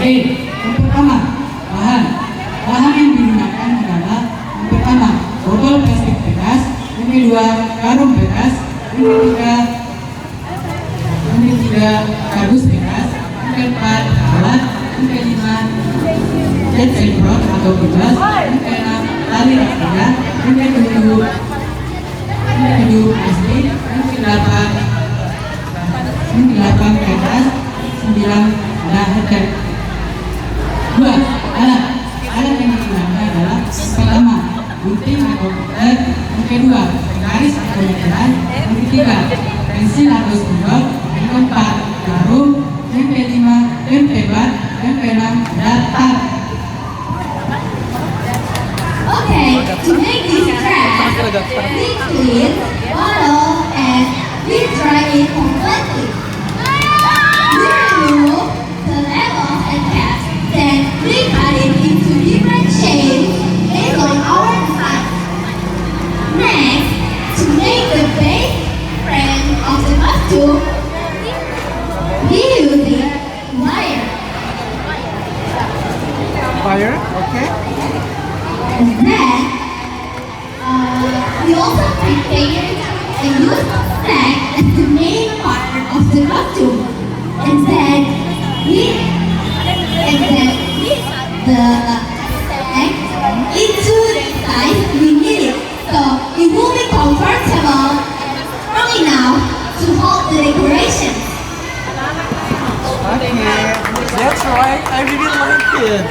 Oke, yang pertama, bahan. Bahan yang digunakan adalah yang pertama, botol plastik bekas, yang kedua, karung bekas, yang ketiga, kardus bekas, yang keempat, alat, yang kelima, cat semprot atau bebas, yang keenam, tali rafia, yang ketujuh, plastik, yang kedelapan kertas, 9 headset. Dua, alat. Alat yang digunakan adalah yang pertama, gunting atau cutter, yang kedua, garis atau meteran, yang ketiga, pensil atau spidol, yang keempat, jarum, yang kelima, lem hebat, yang keenam, datar. Okay, to make this track, we clean, bottle, and we dry it completely. We remove the labels and caps, then we cut it into different shapes based on our design. Next, to make the base frame of the costume, we use wire. Fire, okay. And then, we also prepare and use flag as the main part of the costume. And then we the flag into the size we need it. So it will be comfortable, strong enough to hold the decoration. Okay, that's right. I really like it.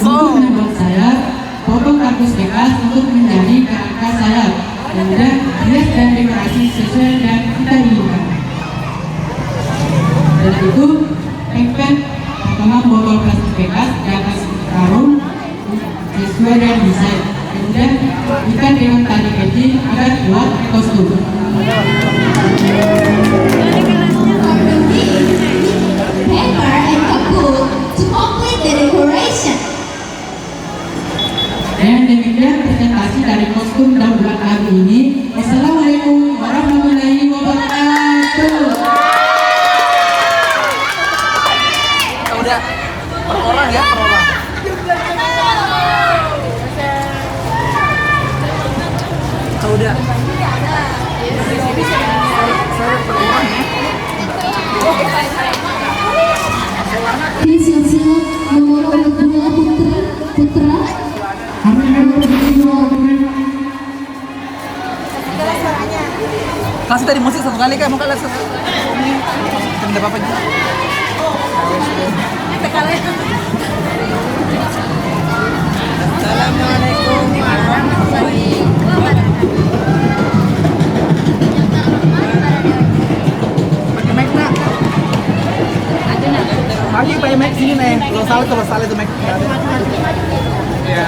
Untuk membuat sayap, potong kardus bekas untuk menjadi kerangka sayap, kemudian hias dan dekorasi sesuai yang kita inginkan. Dan itu tempel potongan botol plastik bekas di atas karung sesuai dengan desain. Kemudian ikat dengan tali kecil agar kuat kostum. Paper and kaput to complete the decoration. Dan demikian presentasi dari kostum dan bulan hari ini. Wassalamualaikum warahmatullahi wabarakatuh. Udah per orang ya, per orang. Udah. Siap-siap nomor urut 2 Putra. Kasih tadi musik satu kali kayak mau kalian satu. Tidak apa-apa juga. Assalamualaikum warahmatullahi wabarakatuh. Pakai mic nak? Lagi pakai mic sini nih. Kalau salah itu mic. Ya.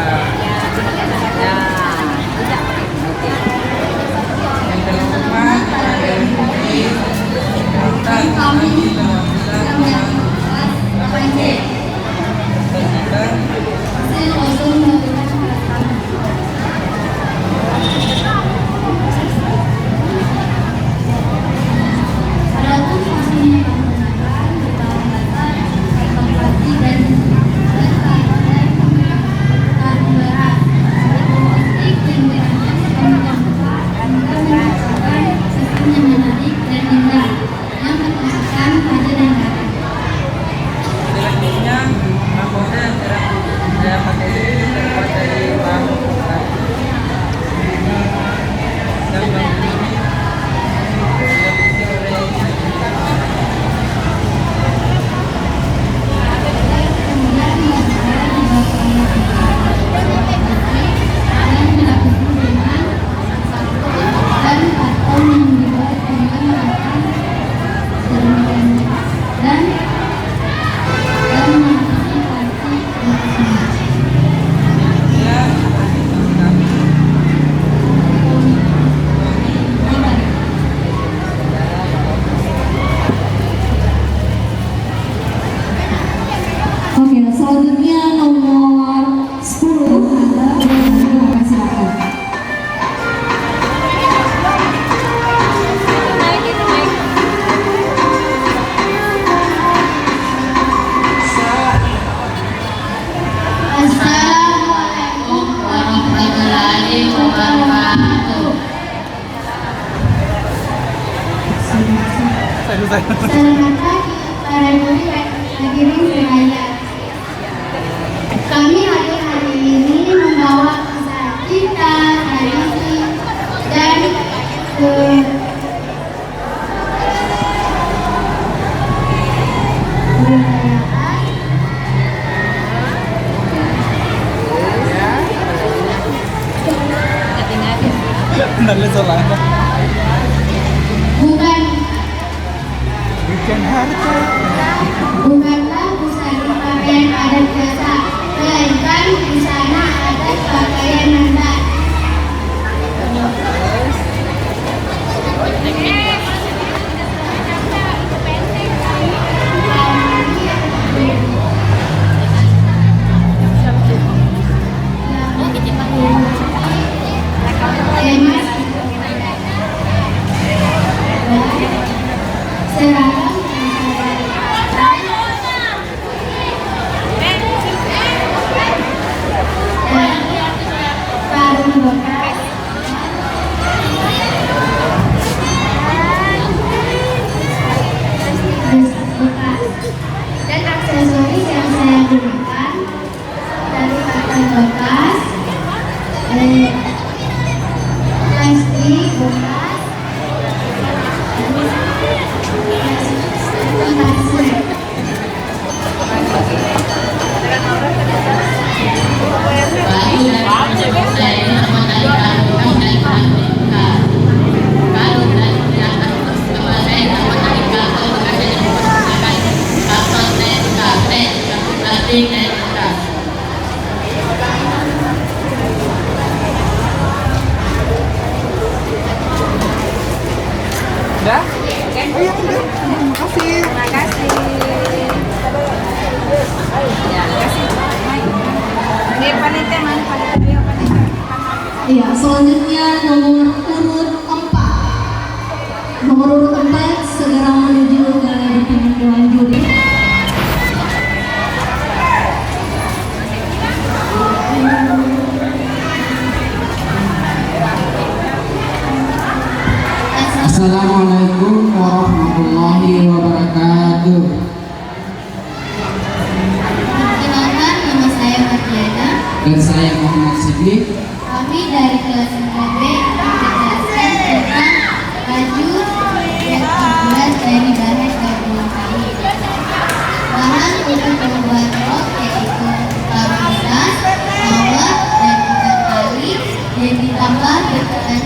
wabarakatuh. Saya. Selamat pagi para murid hadirin sekalian. Kami hadir hari ini membawa kisah cinta, tradisi, dan Benar soalnya. Bukanlah busana pakaian adat biasa, melainkan busana adat pakaian adat. Dan aksesoris yang saya gunakan dari pakaian bekas, plastik bekas, Udah? Oh iya, udah. Terima kasih. Terima kasih. Ya, kasih. Ini panitia mana panitia? Iya, selanjutnya nomor urut 4. Nomor urut 4 segera menuju ke ruang juri. Assalamualaikum warahmatullahi wabarakatuh. Perkenalkan, nama saya Mardiana. Dan saya Muhammad Siddiq. Kami dari kelas 9B menjelaskan tentang baju yang terbuat dari bahan gabungan kain. Bahan untuk membuat rok yaitu kapasitas, mawar, dan ikat tali yang ditambah dengan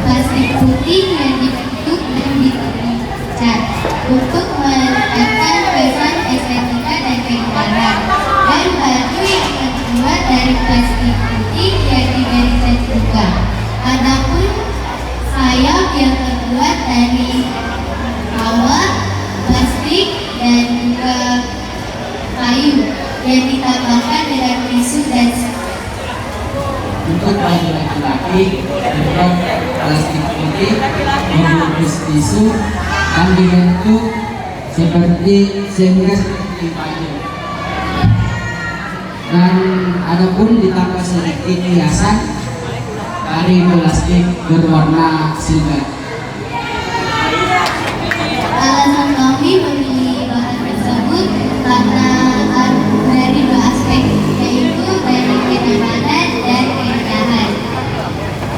plastik putih yang dibentuk dan diberi cat untuk meningkatkan kesan estetika dan keindahan. Dan baju yang terbuat dari plastik putih yang diberi cat juga. Adapun sayap yang terbuat dari kawat, plastik, dan juga kayu yang ditambahkan dengan tisu dan Untuk baju laki-laki dibuat plastik putih membungkus tisu dan dibentuk sehingga seperti payung. Dan adapun ditambah sedikit hiasan dari plastik berwarna silver. alasan kami memilih bahan tersebut karena dari dua aspek, yaitu dari kenyamanan dan keindahan.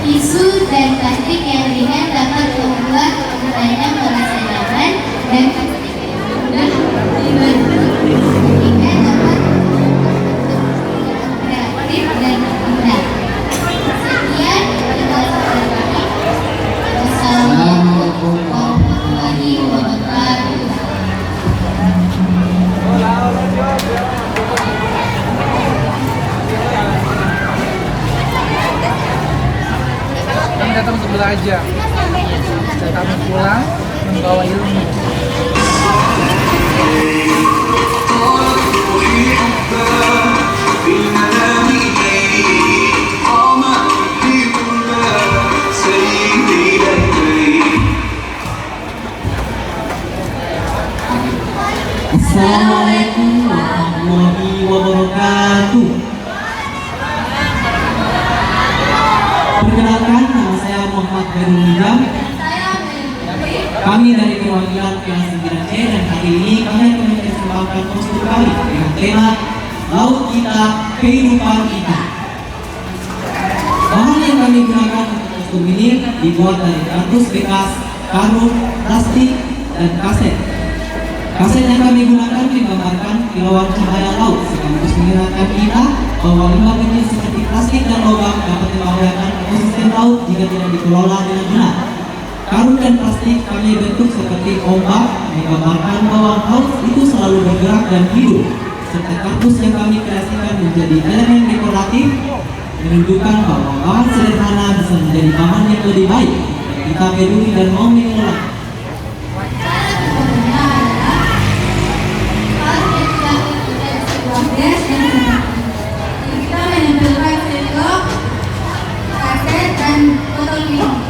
Tisu dan plastik yang ringan dapat membuat penggunanya merasa nyaman dan mudah dibentuk sehingga dapat kreatif dan indah. Sekian penjelasan kami. Wassalamualaikum warahmatullahi wabarakatuh. Kami datang untuk belajar. Dan kami pulang membawa ilmu. Assalamualaikum warahmatullahi wabarakatuh. Perkenalkan, perwakilan kelas 9C dan hari ini kami akan mempersembahkan kostum kami dengan tema Laut Kita, Kehidupan Kita. Bahan yang kami gunakan untuk kostum ini dibuat dari kardus bekas, karung, plastik, dan kaset. Kaset yang kami gunakan menggambarkan kilauan cahaya laut sekaligus mengingatkan kita bahwa limbah kecil seperti plastik dan logam dapat membahayakan ekosistem laut jika tidak dikelola dengan benar. Karung dan plastik kami bentuk seperti ombak, menggambarkan bahwa laut itu selalu bergerak dan hidup. Serta kardus yang kami kreasikan menjadi elemen dekoratif, menunjukkan bahwa bahan sederhana bisa menjadi bahan yang lebih baik jika kita peduli dan mau mengelola. Kita menempelkan sendok, kaset, dan botol minum.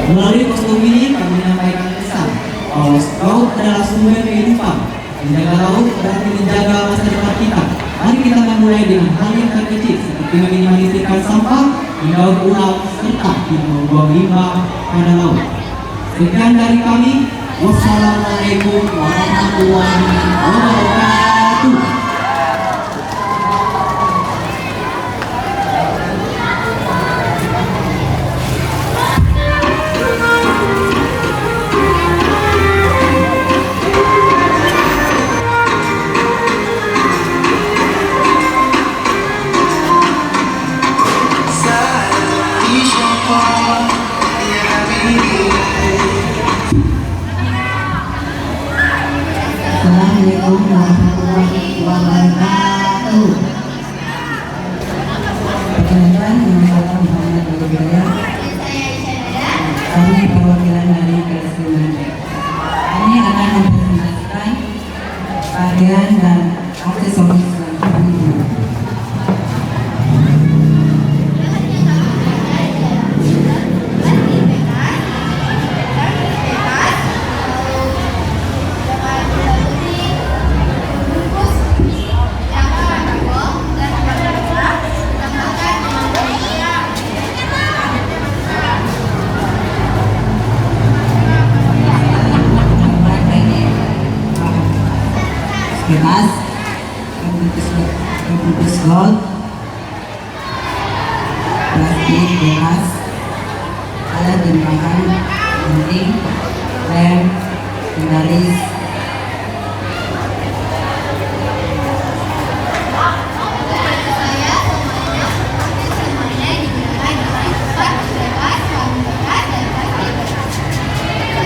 Melalui kostum ini kami menyampaikan pesan bahwa laut adalah sumber kehidupan. Menjaga laut berarti menjaga masa depan kita. Mari kita memulai dengan hal yang terkecil seperti meminimalisirkan sampah, mendaur ulang, serta tidak membuang limbah pada laut. Sekian dari kami. Wassalamualaikum warahmatullahi wabarakatuh. Assalamualaikum warahmatullahi wabarakatuh. Perkenalkan, nama saya Muhammad Al-Hidayah. Kami perwakilan dari kelas 9C. Kami akan mempresentasikan pakaian dan aksesoris yang kami gunakan. Bekas, bungkus gold, plastik bekas, alat dan bahan penting, lem, garis.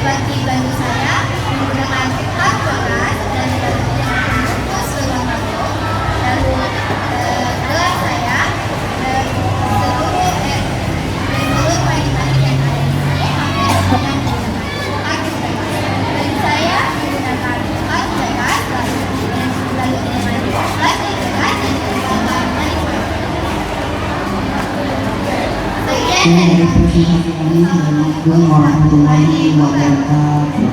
Seperti bantu saya menggunakan kertas bekas dan bungkus logam karung, lalu gelas saya dan seluruh bahan-bahan yang ada di sini hampir semuanya menggunakan kardus bekas. Baju saya menggunakan kardus bekas, lalu dengan plastik bekas dan juga bahan-bahan yang lain. Ini dari presentasi kami. Assalamualaikum warahmatullahi wabarakatuh.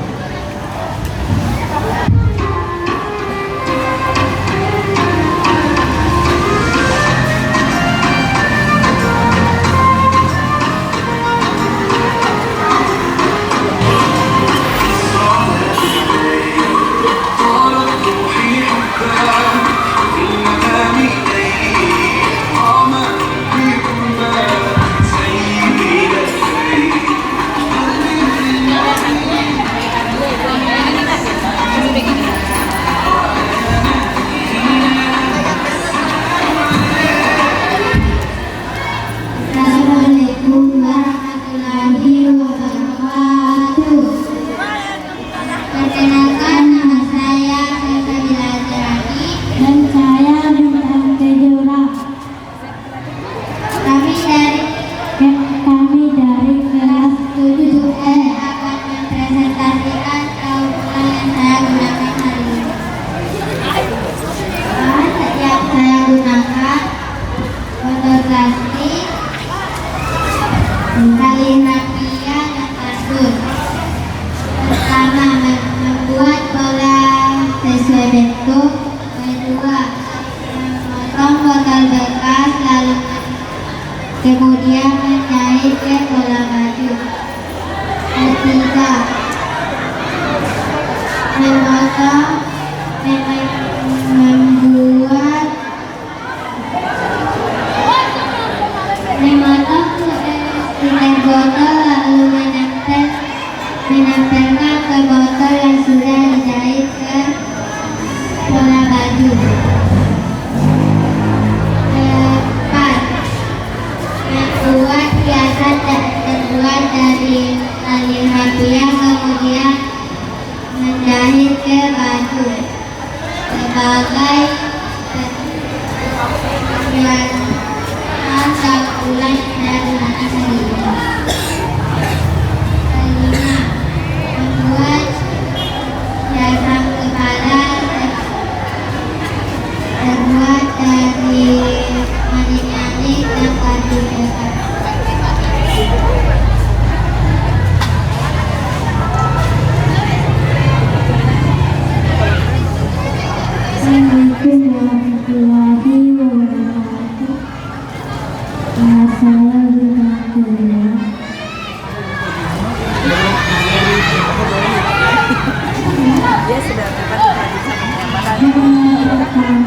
bagian asal ulang dan asli. Kelima, membuat diagram kepala terbuat dari manik-manik yang dibelah. Assalamualaikum warahmatullahi wabarakatuh. Saya Bunda. Dia sudah dapat tradisi pengambaran.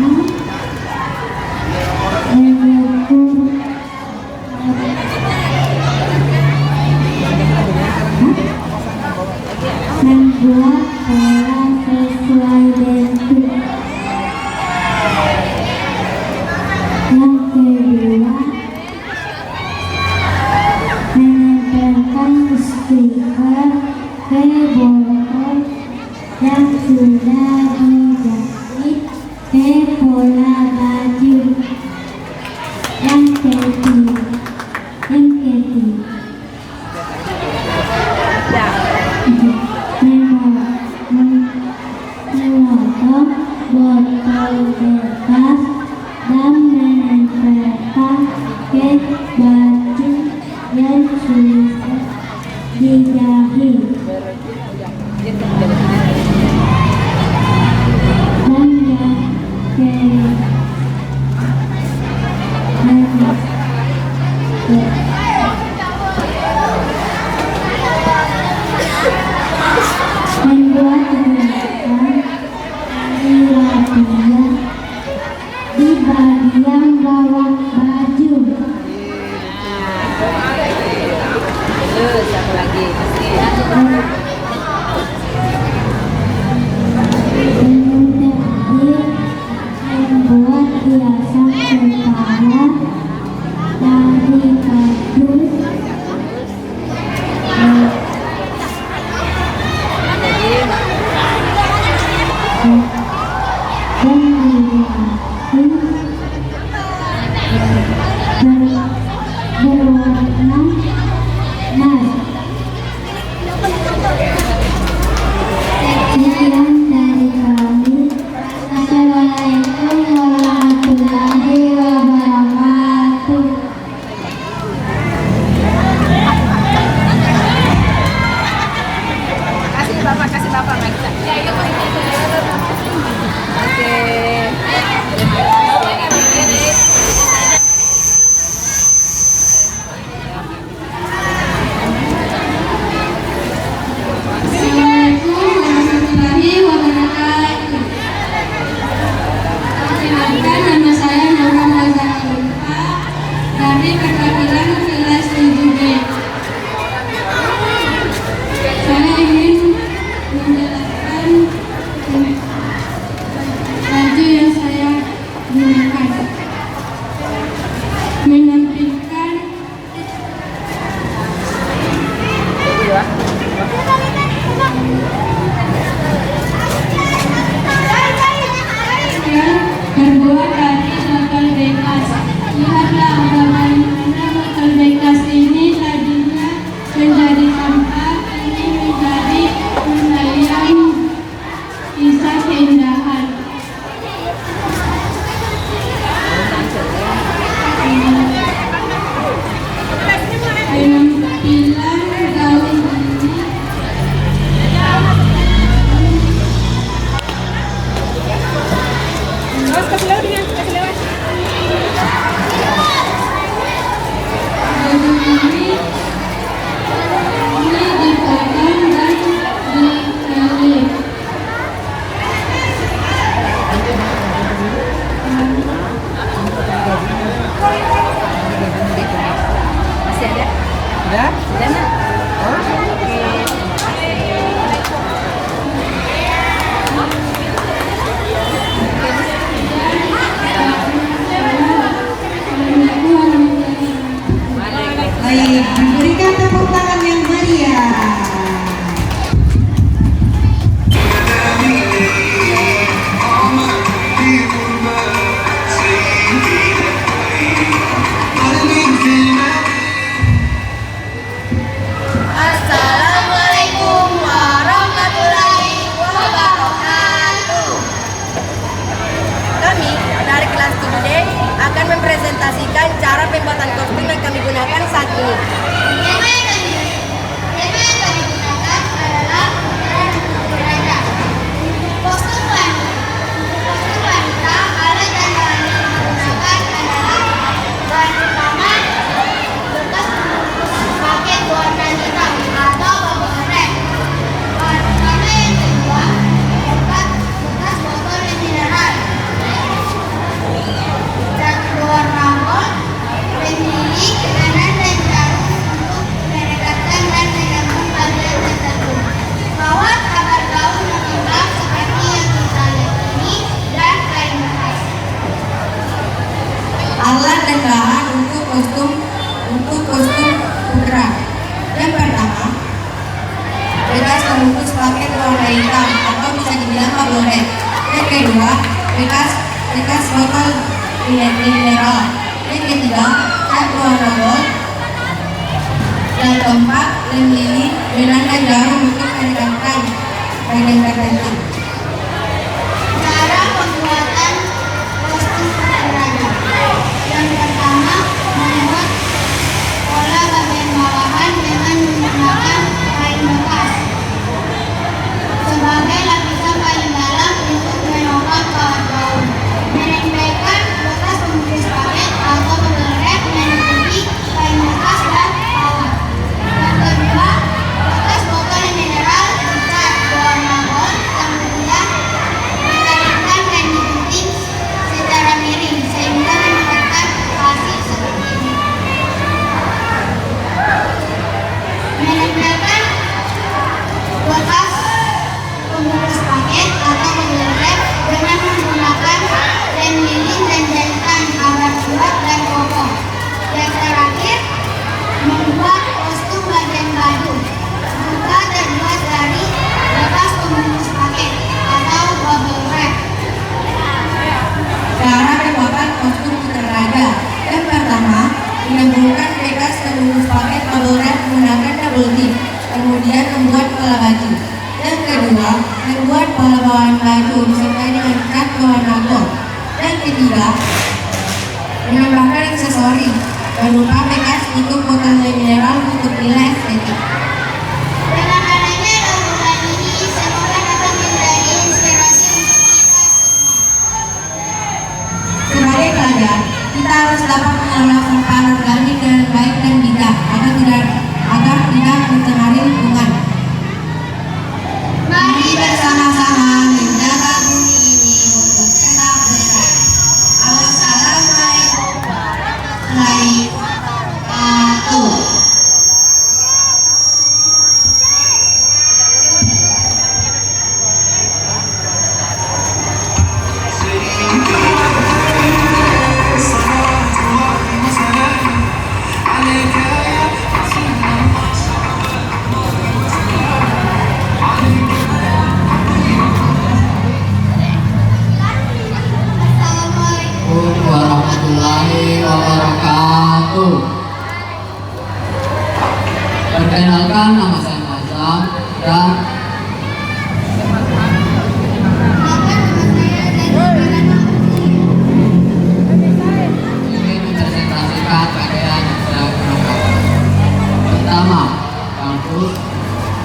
Membuat pola sesuai bentuk. Yang kedua, menempelkan stiker ke botol yang sudah dijahit ke pola baju. Yang ketiga, memotong botol bekas dan menempelkan ke baju yang sudah dijahit. Dan yang membuat gerakan dari latihan di bagian bawah baju. Terus satu lagi. Kemudian membuat hiasan kepala dari kardus berwarna emas. Sekian dari kami. Assalamualaikum warahmatullahi wabarakatuh. Kasih Bapak Oke. Assalamualaikum warahmatullahi wabarakatuh. Perkenalkan, nama saya Nurul Razalifa dari perwakilan kelas 7B. Saya ingin menjelaskan baju yang saya gunakan. Menampilkan yang terbuat dari botol bekas. Lihatlah bagaimana botol bekas ini tadinya menjadi sampah, ini menjadi untayan kisah keindahan. Penampilan gaun ini Terus kasih lewat dia, kasih lewat. baju ini dipotong dan dikelip. Masih ada? Udah? Sudah nak? Baik, mineral. Yang ketiga, cat berwarna gold. Yang keempat, lem lilin dengan jarum untuk menekankan bagian tertentu. Cara pembuatan kostum sutradara. Yang pertama, membuat pola bagian bawahan dengan menggunakan kain bekas sebagai lapisan paling dalam untuk menopang kawat gaun. Menempelkan bekas pembungkus paket atau bubble wrap menutupi kain bekas dan kawat. Yang kedua, bekas botol mineral dicat berwarna gold, kemudian dikaitkan dan digunting secara miring sehingga mendapatkan hasil seperti ini. Menempelkan bekas pembungkus paket atau bubble wrap dengan menggunakan lem lilin dan jahitan agar kuat dan kokoh. Yang terakhir, membuat kostum bagian baju juga terbuat dari bekas pembungkus paket atau bubble wrap. Cara pembuatan kostum sutradara. Yang pertama, menggabungkan bekas pembungkus paket bubble wrap menggunakan double tip, kemudian membuat pola baju. Yang kedua, membuat pola bawahan baju disertai dengan cat berwarna gold. Yang ketiga, menambahkan aksesori berupa bekas untuk botol mineral untuk nilai estetik. Dengan adanya gabungan ini, semoga dapat menjadi inspirasi untuk kita semua. Sebagai pelajar, kita harus dapat mengelola sampah organik dengan baik dan bijak agar tidak mencemari lingkungan. Mari bersama-sama menjaga bumi ini untuk tetap bersih. Wassalamualaikum warahmatullahi wabarakatuh. Assalamualaikum. Warahmatullahi wabarakatuh. Perkenalkan, nama saya Mazam dan ingin mempresentasikan pakaian yang saya gunakan. Pertama, kampus.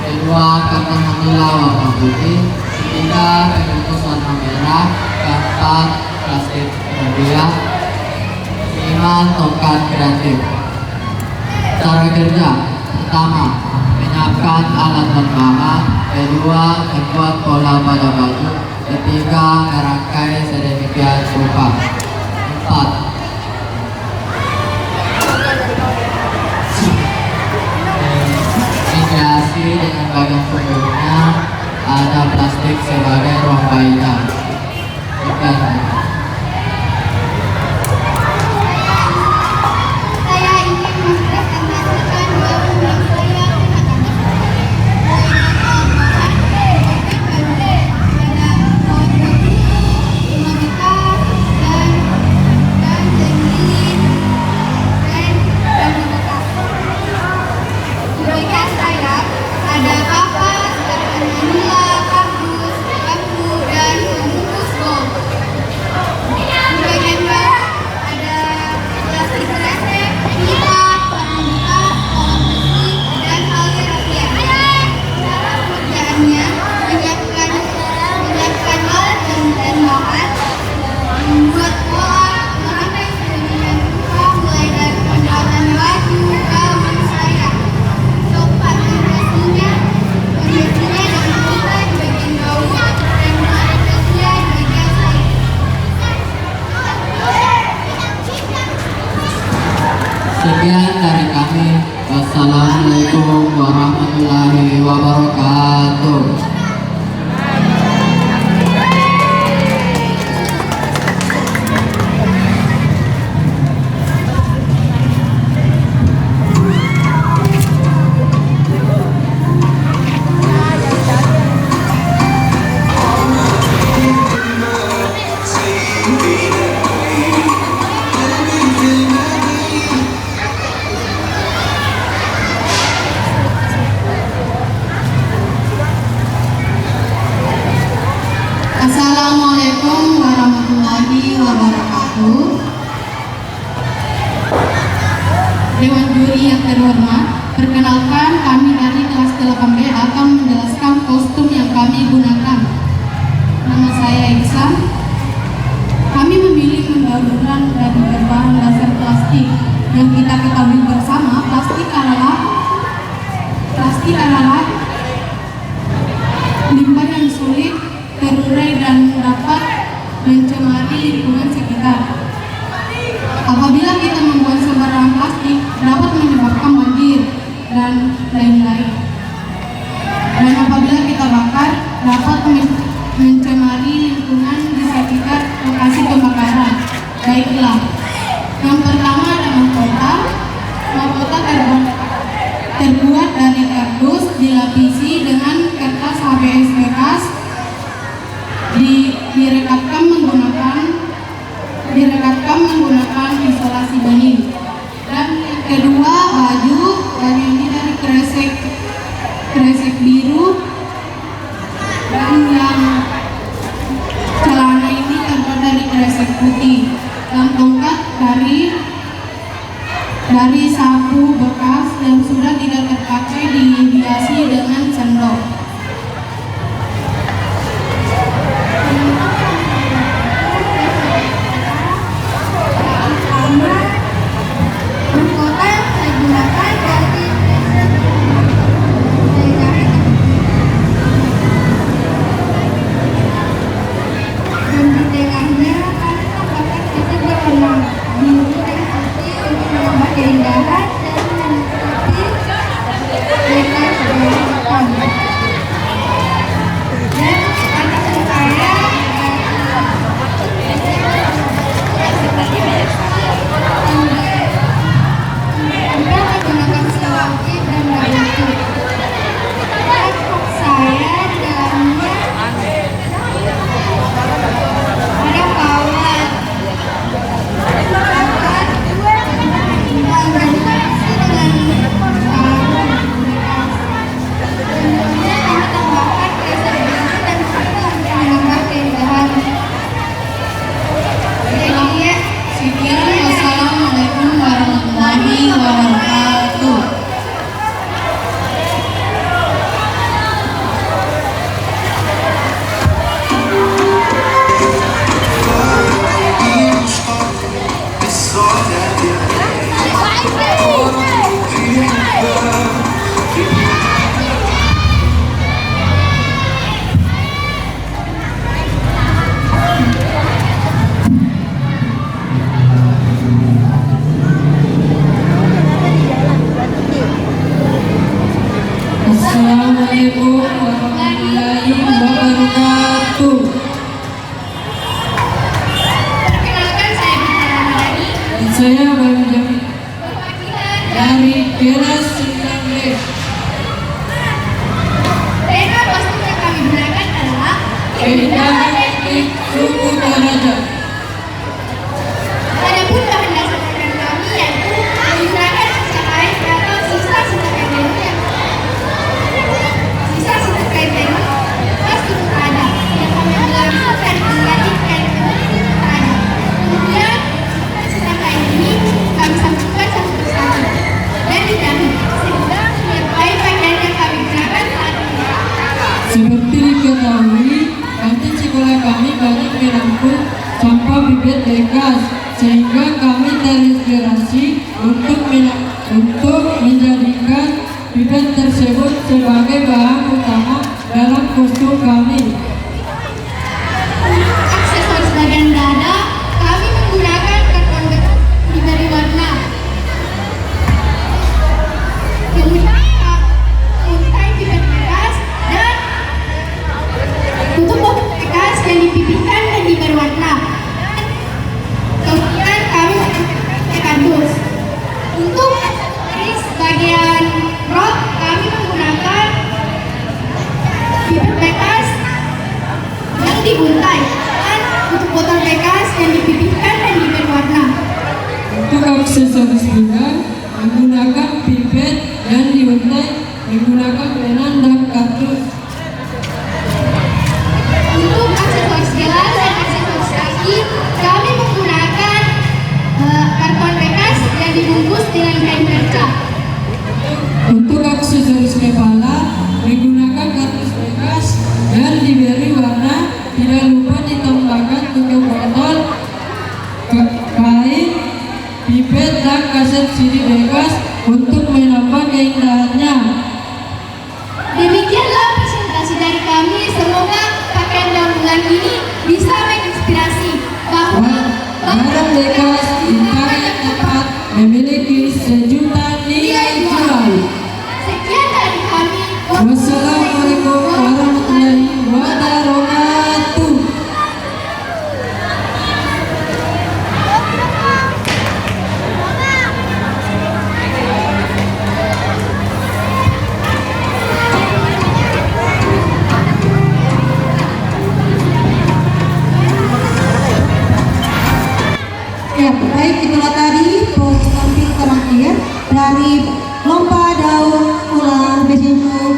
Kedua, kantong manila warna putih. Ketiga, bungkus warna merah. Keempat, plastik hadiah. 5, tongkat kreatif. Cara kerja. Pertama, menyiapkan alat berbahan. Kedua, membuat pola pada baju. Ketiga, merangkai sedemikian rupa. 4, hiasi dengan bagian punggung ada plastik sebagai ruang bayinya. Sekian. Saya ingin mempresentasikan dua bidang saya kepada ada kapas, manila, kardus, bambu, dan pembungkus bom. Di bagian bawah ada plastik kresek, pita, warna bekas, kolam besi, dan tali rapian. Cara pengerjaannya menyiapkan alat dan bahan, membuat pola, merangkai sedemikian rupa mulai dari pembuatan baju, gaun, sayap. Tempat kondisinya dengan buka di bagian bawah dan mengatasnya di bagian sayap. Sekian dari kami. Wassalamualaikum warahmatullahi wabarakatuh. yang terhormat, perkenalkan kami dari kelas 8B akan menjelaskan kostum yang kami gunakan. Nama saya Iksan. Kami memilih membawa bulan dari berbahan dasar plastik. Yang kita ketahui bersama, plastik adalah limbah yang sulit terurai dan dapat mencemari lingkungan sekitar. Apabila kita membuang sembarangan plastik, dapat menyebabkan banjir dan lain-lain. Dan apabila kita bakar, dapat mencemari lingkungan di sekitar lokasi pembakaran. Baiklah, yang pertama ada mahkota. Mahkota terbuat dari kardus, dilapisi dengan kertas HBS bekas, direkatkan menggunakan isolasi bening. Dan yang kedua baju ini dari kresek biru, dan yang celana ini terbuat dari kresek putih, dan tongkat dari sapu bekas yang sudah tidak terpakai dihiasi dengan sendok. Mahkota yang saya gunakan dari dan di tengahnya kami tambahkan titik berwarna biru dan putih untuk menambah keindahan dan menutupi bekas dari depan. Dan atasan saya Anda menggunakan selawki dan batu. Dan saya di dalamnya ada kawat yang berfungsi dengan sarung bekas. Tentunya kami tambahkan kresek biru dan putih untuk menambah keindahan. Sekian, wassalamualaikum warahmatullahi wabarakatuh. Assalamualaikum warahmatullahi wabarakatuh. Perkenalkan, saya Bintang Ramadhani. Dan saya Bayu Jamil dari kelas 9B. Tema kostum yang kami gunakan adalah Keindahan etnik suku Toraja. adapun bahan dasar program kami yaitu menggunakan sisa kain atau sisa-sisa kain tenun pas itu ada yang kami langsungkan menjadi kain tenun itu ada. Kemudian sisa kain ini kami sambungkan satu persatu dan dijahit sehingga menyerupai pakaian yang kami gunakan saat ini. Seperti diketahui, kantin sekolah kami banyak menampung sampah pipet bekas, sehingga kami terinspirasi untuk menjadikan pipet tersebut sebagai bahan utama dalam kostum kami. Untuk aksesoris bagian dada, kami menggunakan karton bekas diberi warna. Kemudian untai pipet bekas dan tutup botol bekas yang dipipihkan dan diberi warna. Kemudian kami menggunakan kardus. Untuk aksesoris bagian rok, kami menggunakan pipet bekas yang diuntai dan tutup botol bekas yang dipipihkan dan diberi warna. Untuk aksesoris juga menggunakan pipet yang diuntai menggunakan benang dan kardus. Untuk aksesoris gelas dan aksesoris kaki, kami menggunakan karton bekas yang dibungkus dengan kain perca. dan kaset CD Vegas untuk menambah keindahannya. Demikianlah presentasi dari kami. Semoga pakaian gabungan ini bisa menginspirasi bahwa Barang bekas impor yang tepat memiliki sejuta nilai jual. sekian dari kami. Wassalamualaikum warahmatullahi wabarakatuh. Ya, baik, itulah tadi tampil terakhir dari lomba daur ulang Besimu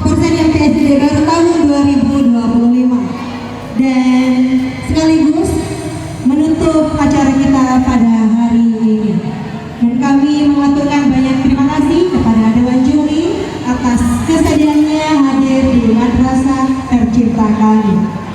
Persediaan PSD Baru tahun 2025 dan sekaligus menutup acara kita pada hari ini. Dan kami mengaturkan banyak terima kasih kepada Dewan Juri atas kesediaannya hadir di Madrasah Tercipta kami.